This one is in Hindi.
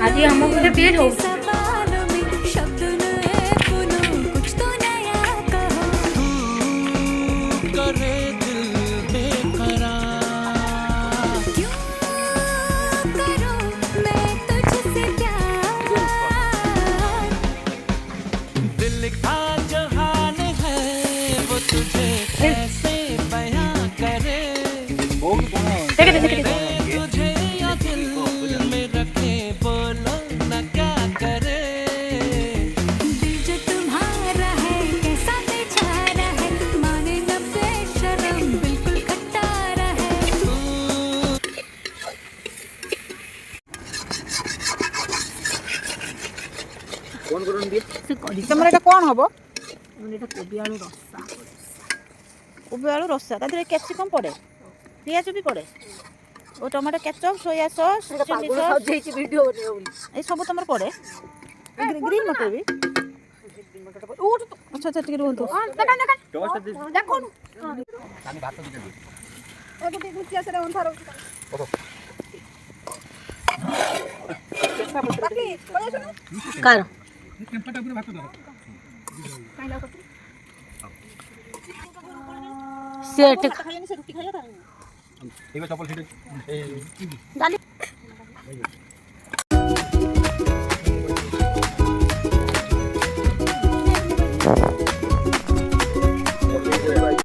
आज हम गोटे पेज हो तुम एटा कौन हम कोबी आलू रसा ता कैप्सिकम पड़े पियाज भी पड़े और tomato ketchup soya sauce chilli sauce ये सब तुम पड़े ग्रीन मटर भी अच्छा अच्छा ठीक रुहतु कार से ठीक चपल